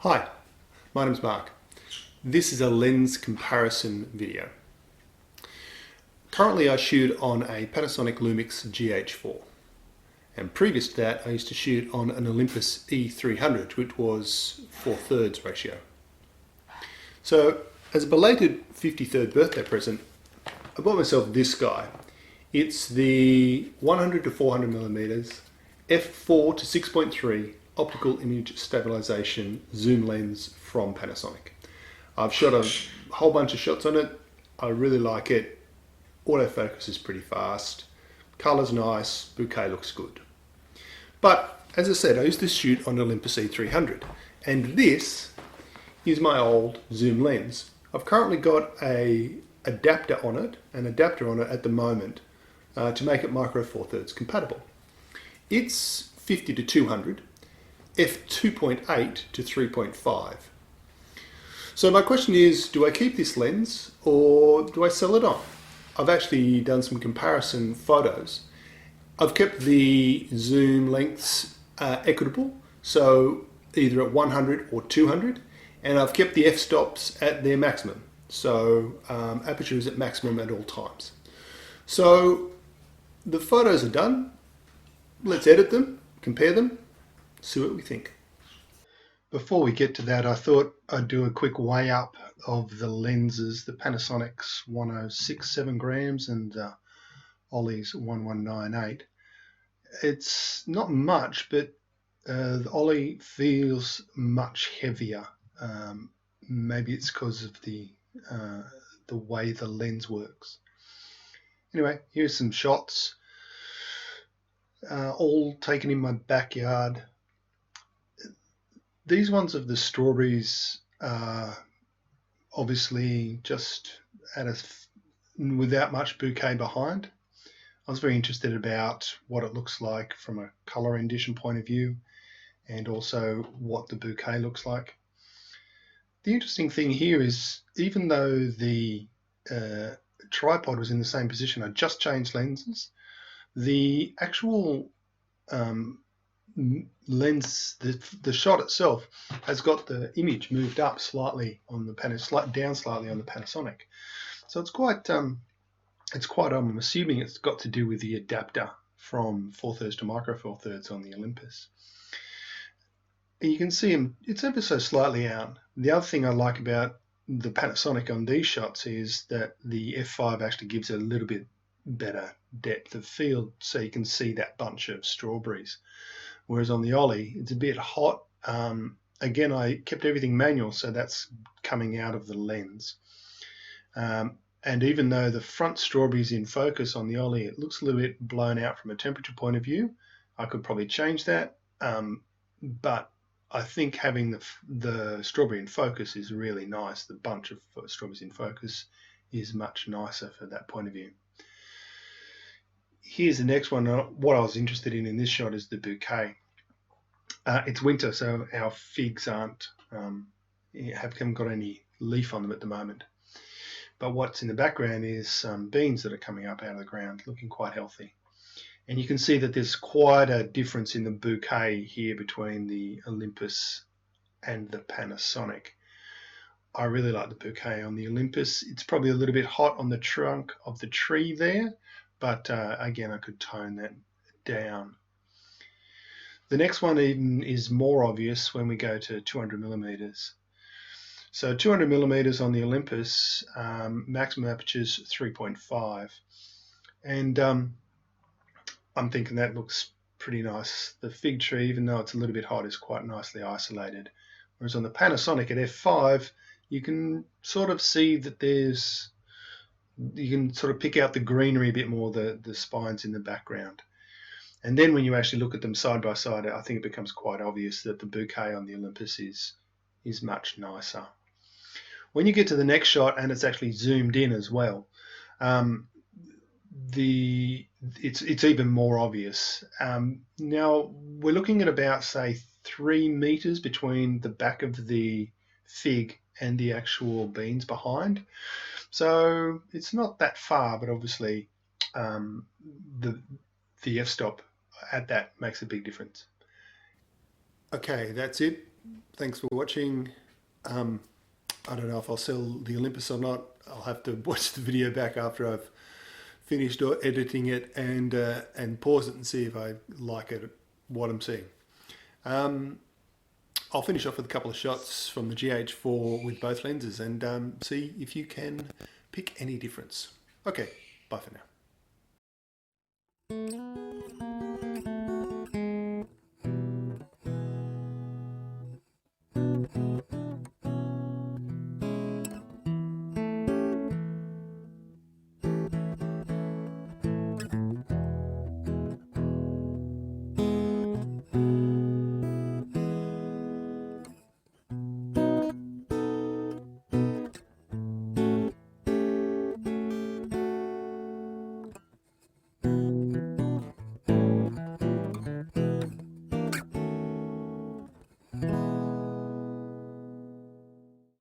Hi, my name's Mark. This is a lens comparison video. Currently I shoot on a Panasonic Lumix GH4, and previous to that I used to shoot on an Olympus E300, which was 4/3 ratio. So as a belated 53rd birthday present, I bought myself this guy. It's the 100 to 400 millimeters f4 to 6.3 optical image stabilization zoom lens from Panasonic. I've shot a whole bunch of shots on it. I really like it. Autofocus is pretty fast. Color's nice. Bouquet looks good. But as I said, I used to shoot on Olympus E300, and this is my old zoom lens. I've currently got an adapter on it at the moment to make it micro four thirds compatible. It's 50 to 200, f2.8 to 3.5. So my question is, do I keep this lens or do I sell it on? I've actually done some comparison photos. I've kept the zoom lengths equitable, so either at 100 or 200, and I've kept the f-stops at their maximum, so aperture is at maximum at all times. So the photos are done. Let's edit them, compare them, see what we think. Before we get to that, I thought I'd do a quick weigh up of the lenses, the Panasonic's 1067 grams and Ollie's 1198. It's not much, but the Ollie feels much heavier. Maybe it's because of the way the lens works. Anyway, here's some shots, all taken in my backyard. These ones of the strawberries are obviously just without much bouquet behind. I was very interested about what it looks like from a color rendition point of view, and also what the bouquet looks like. The interesting thing here is, even though the tripod was in the same position, I just changed lenses, the actual lens, the shot itself has got the image moved up slightly on the down slightly on the Panasonic. So it's quite I'm assuming it's got to do with the adapter from 4/3 to micro four thirds on the Olympus. And you can see it's ever so slightly out. The other thing I like about the Panasonic on these shots is that the f5 actually gives it a little bit better depth of field, so you can see that bunch of strawberries. Whereas on the Ollie, it's a bit hot. Again, I kept everything manual, so that's coming out of the lens. And even though the front strawberry is in focus on the Ollie, it looks a little bit blown out from a temperature point of view. I could probably change that, but I think having the strawberry in focus is really nice. The bunch of strawberries in focus is much nicer for that point of view. Here's the next one. What I was interested in this shot is the bouquet. It's winter, so our figs haven't got any leaf on them at the moment. But what's in the background is some beans that are coming up out of the ground, looking quite healthy. And you can see that there's quite a difference in the bouquet here between the Olympus and the Panasonic. I really like the bouquet on the Olympus. It's probably a little bit hot on the trunk of the tree there, but again, I could tone that down. The next one even is more obvious when we go to 200 millimeters. So 200 millimeters on the Olympus, maximum aperture is 3.5. And I'm thinking that looks pretty nice. The fig tree, even though it's a little bit hot, is quite nicely isolated. Whereas on the Panasonic at f5, you can sort of see that you can sort of pick out the greenery a bit more, the spines in the background. And then when you actually look at them side by side, I think it becomes quite obvious that the bouquet on the Olympus is much nicer. When you get to the next shot, and it's actually zoomed in as well, it's even more obvious. Now we're looking at about, say, 3 meters between the back of the fig and the actual beans behind. So it's not that far, but obviously the f-stop at that makes a big difference. Okay, that's it. Thanks for watching. I don't know if I'll sell the Olympus or not. I'll have to watch the video back after I've finished editing it and pause it and see if I like it, what I'm seeing. I'll finish off with a couple of shots from the GH4 with both lenses and see if you can pick any difference. Okay, bye for now.